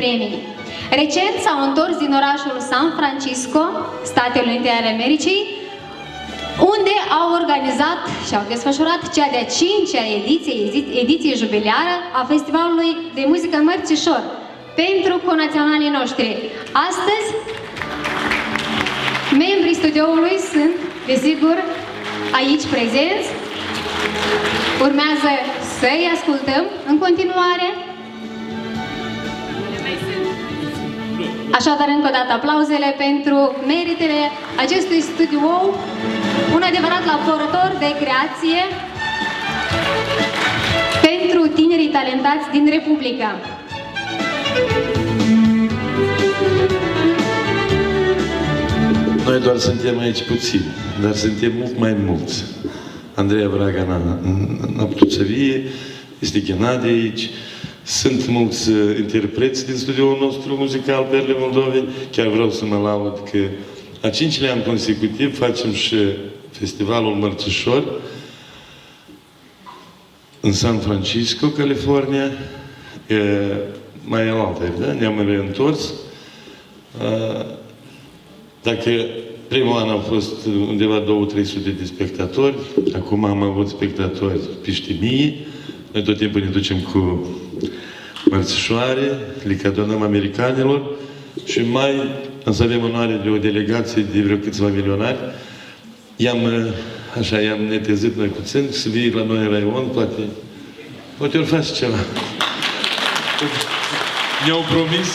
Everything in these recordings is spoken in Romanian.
premii. Recent s-au întors din orașul San Francisco, Statele Unite ale Americii, unde au organizat și au desfășurat cea de-a 5-a ediție jubiliară a Festivalului de Muzică Mărțișor pentru conaționalii noștri. Astăzi, membrii studioului sunt, desigur, aici prezenți. Urmează să-i ascultăm în continuare. Așadar, încă o dată, aplauzele pentru meritele acestui studio, un adevărat laborator de creație pentru tinerii talentați din Republica. Noi doar suntem aici puțini, dar suntem mult mai mulți. Andreea Vraga n-a putut să vie, este Ghenadie aici. Sunt mulți interpreți din studioul nostru muzical Perle Moldoveni. Chiar vreau să mă laud că a 5-lea an consecutiv facem și Festivalul Mărțișor în San Francisco, California. Mai e altă, da? Ne-am reîntors. Dacă primul an au fost undeva 200-300 de spectatori, acum am avut spectatori peste 1000. Noi tot timpul ne ducem cu mărțișoare, le cadonăm americanilor și mai o să avem onoare de o delegație de vreo câțiva milionari. I-am netezit noi puțin, să vii la noi în raion, poate ori face ceva. Ne-au promis.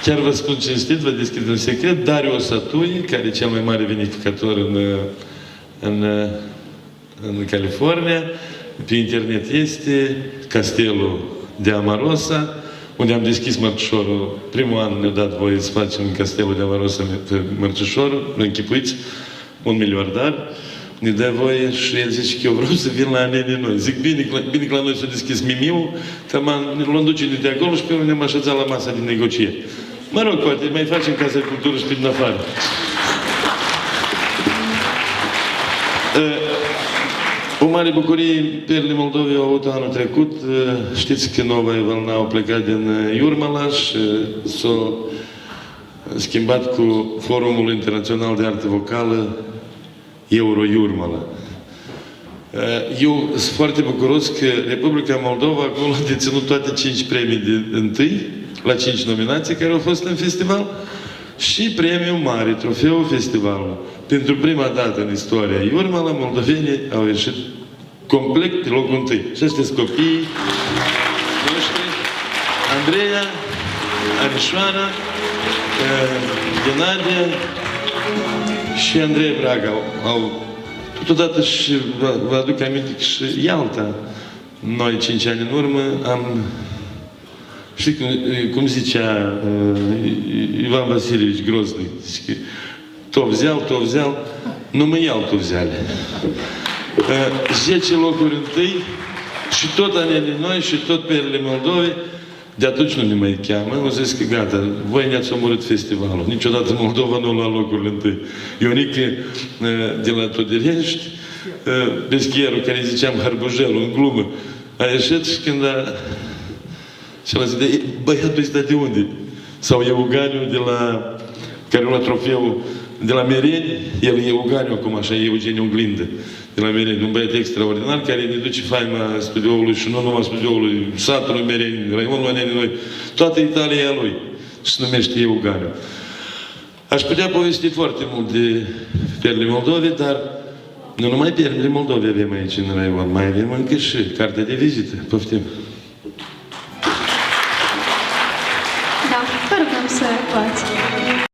Chiar vă spun cinstit, vă deschid un secret, Dario Satui, care e cel mai mare vinificator în California, pe internet este Castelul de Amarosa, unde am deschis mărțișorul. Primul an ne-a dat voie să facem în Castelul de Amarosa mărțișorul, închipuiți, un miliardar, ne dă voie și el zice că eu vreau să vin la anene noi. Zic, bine că la noi s-a deschis Mimiu, că l-am duce de acolo și pe mine ne-am așezat la masa de negocieri. Mă rog, poate mai facem Casa de Cultură și pe din afară. O mare bucurie Perle Moldovei au avut anul trecut. Știți că Nova Valna au plecat din Iurmala și s-au schimbat cu Forumul Internațional de Artă Vocală Euro-Iurmala. Eu sunt foarte bucuros că Republica Moldova acolo a deținut toate 5 premii de întâi, la 5 nominații care au fost în festival, și premiul mare, trofeul festivalului. Pentru prima dată în istoria Iurmala, moldovenii au ieșit complet pe locul întâi. Și ăștia sunt copiii noștri, Andreea, Anișoara, Ghenadie și Andreea Vraga. Totodată și vă aduc aminte că și Ialta, noi 5 ani în urmă, știi cum zicea Ivan Vasilievici Grozny, zice că to взял, nu mă iau to взяли. 10 locuri întâi și tot anele noi și tot Perle Moldovei. De atunci nu ne mai cheamă. Au zis că gata, voi ne-ați omorât festivalul. Niciodată Moldova nu lua locurile întâi. Ionică de la Toderești, peschierul care ziceam Harbujelul în glumă, a ieșit și când și l-a zis, băiatul ăsta de unde? Sau Euganiu care a luat trofeul de la Mereni, el e Euganiu acum, așa, e Eugeniu Oglindă, de la Mereni, un băiat extraordinar care ne duce faima studioului și nu numai studioului, satului Mereni, raionul Aneni noi, toată Italia e a lui. Și se numește Euganiu. Aș putea povesti foarte mult de Perle Moldovei, dar nu numai Perle Moldovei avem aici în raion, mai avem încă și cartea de vizită. Poftim! Da, vă rugăm să luați.